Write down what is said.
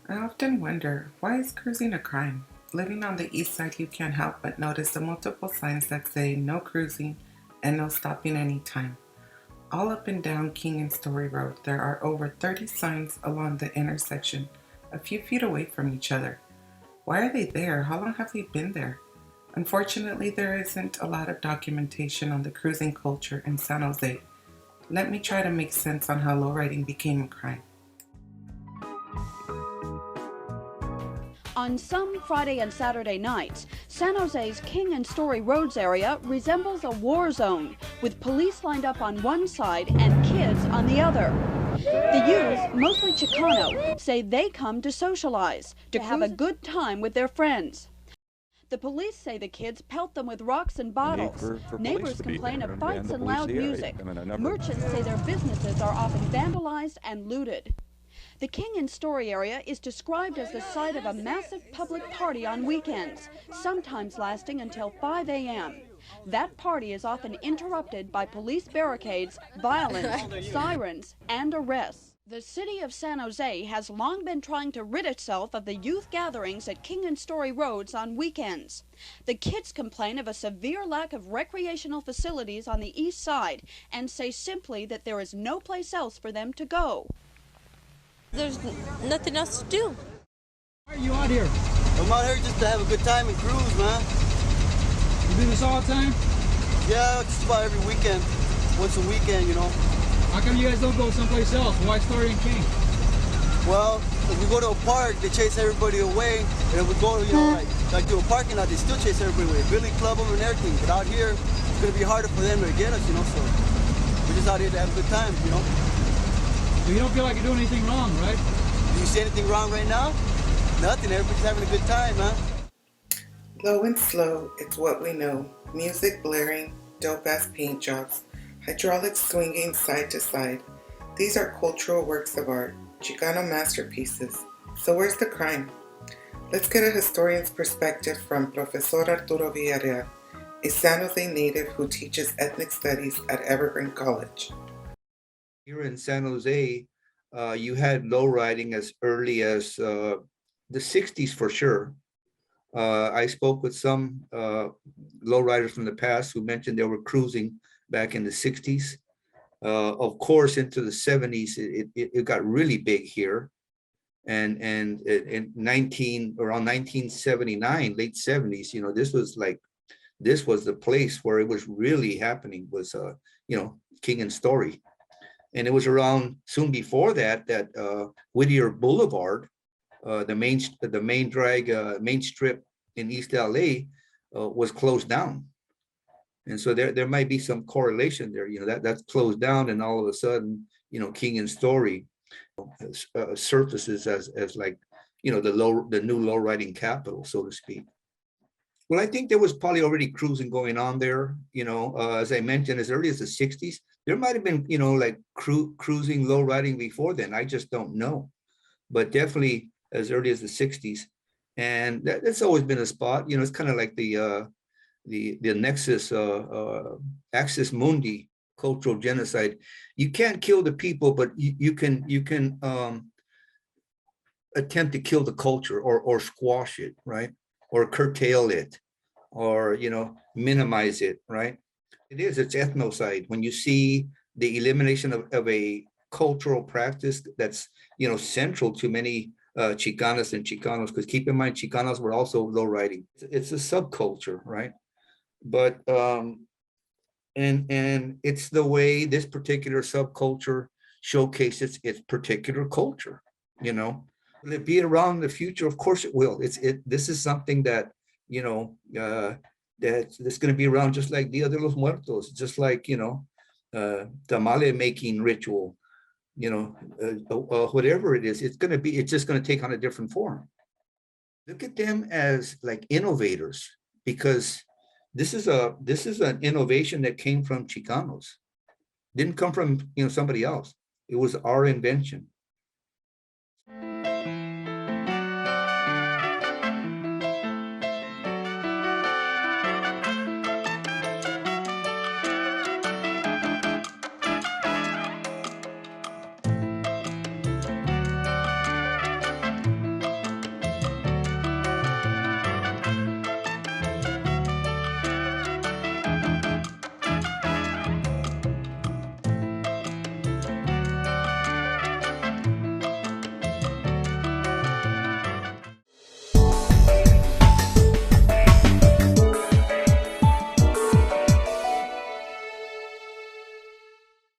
I often wonder, why is cruising a crime? Living on the east side, you can't help but notice the multiple signs that say no cruising and no stopping anytime. All up and down King and Story Road, there are over 30 signs along the intersection, a few feet away from each other. Why are they there? How long have they been there? Unfortunately, there isn't a lot of documentation on the cruising culture in San Jose. Let me try to make sense on how lowriding became a crime. On some Friday and Saturday nights, San Jose's King and Story Roads area resembles a war zone, with police lined up on one side and kids on the other. The youth, mostly Chicano, say they come to socialize, to have a good time with their friends. The police say the kids pelt them with rocks and bottles. Neighbors complain of fights and loud music. Merchants say their businesses are often vandalized and looted. The King and Story area is described as the site of a massive public party on weekends, sometimes lasting until 5 a.m. That party is often interrupted by police barricades, violence, sirens, and arrests. The city of San Jose has long been trying to rid itself of the youth gatherings at King and Story Roads on weekends. The kids complain of a severe lack of recreational facilities on the east side and say simply that there is no place else for them to go. There's nothing else to do. Why are you out here? I'm out here just to have a good time and cruise, man. You do this all the time? Yeah, just about every weekend. Once a weekend, you know. How come you guys don't go someplace else? Why Story and King? Well, if we go to a park, they chase everybody away. And if we go, you know, like to a parking lot, they still chase everybody away. Billy club them and everything. But out here, it's going to be harder for them to get us, you know. So we're just out here to have a good time, you know. So you don't feel like you're doing anything wrong, right? Do you see anything wrong right now? Nothing. Everybody's having a good time, man. Low and slow, it's what we know. Music blaring, dope-ass paint jobs, hydraulics swinging side to side. These are cultural works of art, Chicano masterpieces. So where's the crime? Let's get a historian's perspective from Professor Arturo Villareal, a San Jose native who teaches ethnic studies at Evergreen College. Here in San Jose, you had lowriding as early as the 60s for sure. I spoke with some lowriders from the past who mentioned they were cruising back in the 60s. Of course, into the 70s, it got really big here. And in around 1979, late 70s, you know, this was the place where it was really happening, was, you know, King and Story. And it was around soon before that Whittier Boulevard, the main drag, main strip in East LA, was closed down. And so there might be some correlation there. You know, that's closed down, and all of a sudden, you know, King and Story surfaces as like, you know, the new lowriding capital, so to speak. Well, I think there was probably already cruising going on there. You know, as I mentioned, as early as the 60s, there might have been, you know, like cruising, lowriding before then. I just don't know, but definitely as early as the 60s. And that's always been a spot. You know, it's kind of like the nexus, axis mundi, cultural genocide. You can't kill the people, but you can attempt to kill the culture, or squash it, right? Or curtail it, or, you know, minimize it, right? It's ethnocide. When you see the elimination of a cultural practice that's, you know, central to many Chicanas and Chicanos, because keep in mind, Chicanos were also lowriding. It's a subculture, right? But and it's the way this particular subculture showcases its particular culture, you know. Will it be around in the future? Of course it will. This is something that, you know, that's going to be around, just like Dia de los Muertos, just like, you know, tamale making ritual, you know, whatever it is, it's just going to take on a different form. Look at them as like innovators, because this is an innovation that came from Chicanos. Didn't come from, you know, somebody else. It was our invention.